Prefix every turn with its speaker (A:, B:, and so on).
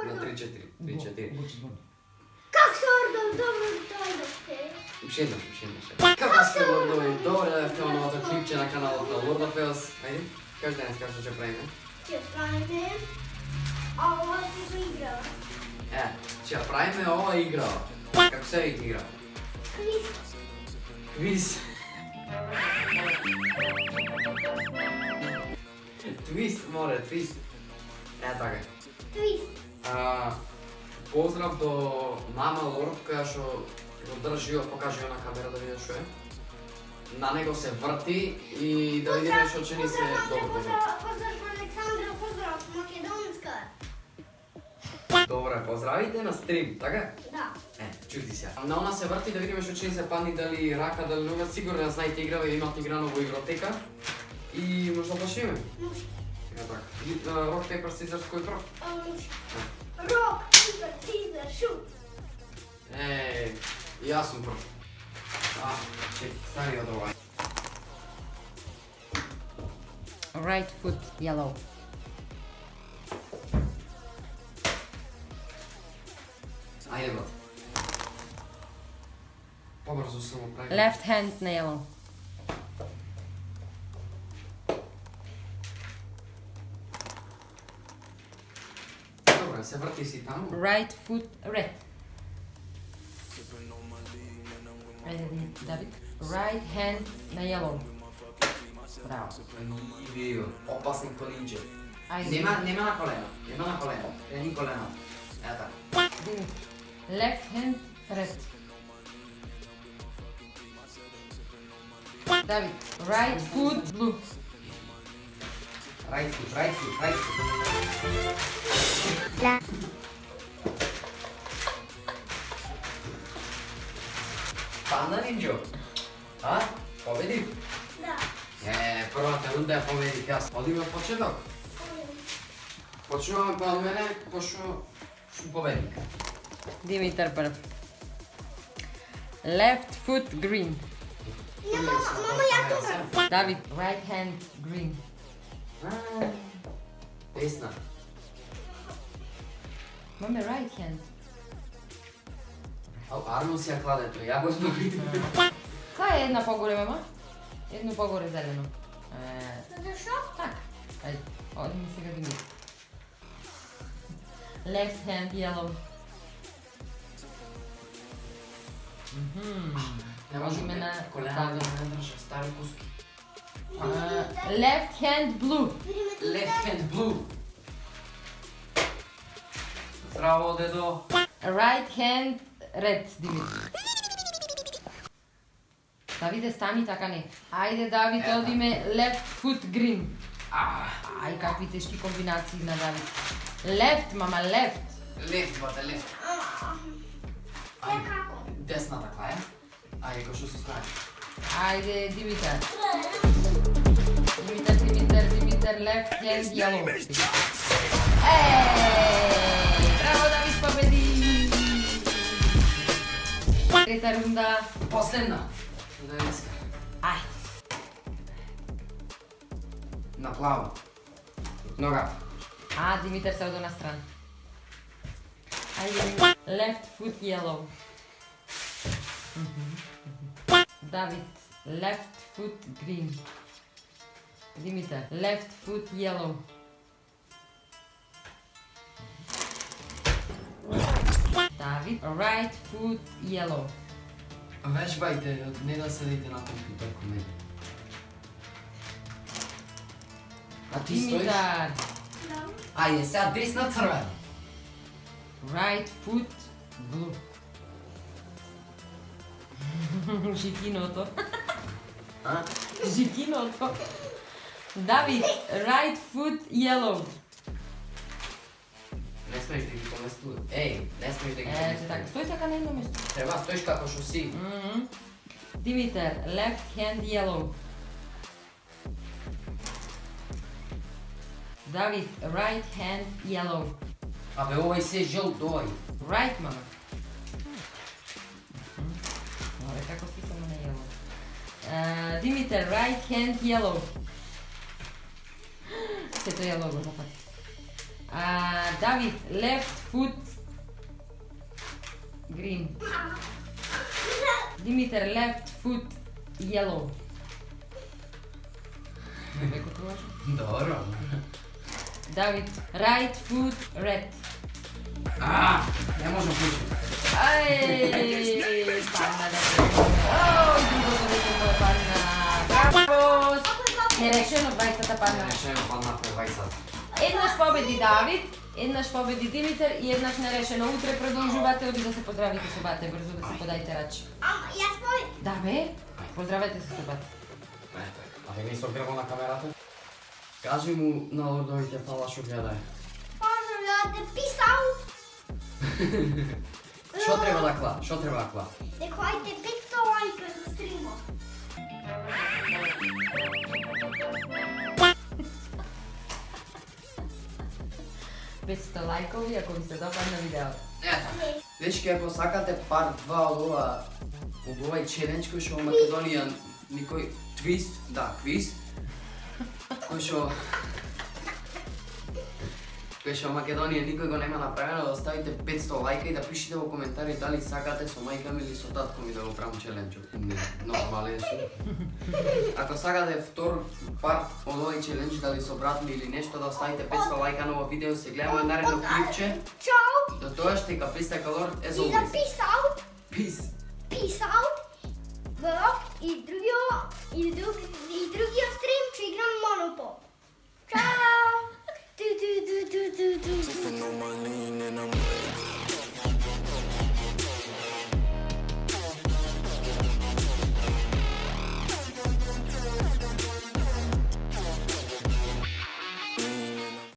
A: На 3-4. 3-4.
B: Как сордов, dobro dojdošte?
A: Ще Како сте, лордови? Добре дојдовте во новото клипче на каналот на Lord of Chaos. Ајде, кажи денес како што ќе правиме.
B: Ќе правиме ова игра.
A: Ќе правиме ова игра. Како се вика игра?
B: Квиз.
A: Квиз. Твист, море, твист. Така.
B: Твист.
A: Поздрав до мама Лорд, која што го држи, покажи на камера да видиш што е. На него се врти и да видиме што ќе ни се добро.
B: Поздрав Александра, поздрав Македонска.
A: Добре, поздравите на стрим, така?
B: Да.
A: Чути се. На она се врти да видиме што ќе ни се падни, дали рака, дали нога. Сигурно знаете играва и имате играно во игротека. И може да почнеме.
B: Може.
A: Така. Rock, paper, scissors, кој прв?
B: Може. Rock, paper, scissors, shoot.
A: Јас сум прв. Чеки, стани од ова.
C: Right foot yellow.
A: Ајде, брат. Побрзо само прави.
C: Left hand na yellow.
A: Добре, се врти си таму.
C: Right foot red. Ajde, David. Right hand na yellow. Bravo.
A: Ивио, опасни колинџе.
C: Ajde.
A: Нема на колено. Нема на колено. Крени колено. Ета.
C: David. Left hand red. David. Right foot blue.
A: Right foot, right foot, right foot. Панда Нинџо. Победив?
B: Да.
A: Првата рунда ја победив јас. Одиме почеток. Почнуваме па од мене, пошто сум победник.
C: Димитар прв. Left foot green.
B: Мама, јас сум прв.
C: David. Right hand green.
A: Десна.
C: Mame, right hand.
A: Арно си ја кладето, ја го збавив.
C: Која е една погоре, мама? Едно погоре зелено.
B: Зашо?
C: Так. Ајде, одиме сега Димитар. Left hand yellow.
A: Не може
C: Одиме на
A: колена да не држа, стари куски.
C: Left hand blue.
A: Left hand blue. Здраво, дедо.
C: Right hand red, Димитар. Давиде, стани така не. Ајде, Давид, одиме left foot green. Ај, какви тешки комбинации на Давид. Left, мама, left.
A: Left, бате, left.
B: Како?
A: Десната клаја. Ајде, кој што се справи.
C: Ајде, Димитар. Димитар, left hand yellow. Браво, Давид, победи! Трета рунда.
A: Последна. Денеска.
C: Ајде.
A: На плаво. Нога.
C: Димитар се оdo на страна. Ајде, left foot yellow. Давид, left foot green. Димитар, left foot yellow. Давид, right foot yellow.
A: Вежбајте, не да седите на компјутер ко мене. А ти стоиш?
C: Димитар,
A: Ајде, сега десна црвена.
C: right foot blue. Жикиното. Жикиното. Давид, right foot yellow.
A: Не смееш да ги поместуваш. Не смееш да ги
C: Ете така,
A: поместуваш.
C: стој така на едно место.
A: Треба стоиш како што си.
C: Димитар, left hand yellow. Давид, right hand yellow.
A: Абе, овој се жолт, овој.
C: Right, мама. Добре, како писано на yellow. Димитар, right hand yellow. Сето yellow го запати. Давид, left foot green. Димитър, left foot yellow. Леко лошо.
A: Добро.
C: Давид, right foot red.
A: Не можам пушим.
C: Ај, падна да се. Ој, другото дете е падна. Браво! Нерешено двајцата падна.
A: Решено падна по 20.
C: Еднаш победи Давид, еднаш победи Димитар и еднаш нерешено. Утре продолжувате, оди да се поздравите со бате, брзо да се подајте рачи.
B: Ама, јас мој.
C: Да бе, поздравете се со бате.
A: А ви не се огребал на камерата? Кажи му на лордовите фала што гледај.
B: Поздравljate, писал.
A: Што треба да кла? Што треба да кла?
B: Некојте 500 лайка за стримот.
C: Петсто лајкови ако ви се допадна видеото.
A: Ето. Дечки, ако сакате парт 2 од овај челендж кој што во Македонија никој твист, да, квиз, кој што во Македонија никој го нема направено, да оставите 500 лајка и да пишете во коментари дали сакате со мајка ми или со татко ми да го правам челенџот. Не, нормален сум. Ако сакате втор парт од овој челендж, дали со брат ми или нешто, да оставите 500 лајка на ово видео, се гледаме наредно клипче.
B: Чао.
A: До тоа ще каприста калор е за
B: И за писал.
A: Peace.
B: Писал. И другиот стрим ќе играм Монопол. Чао.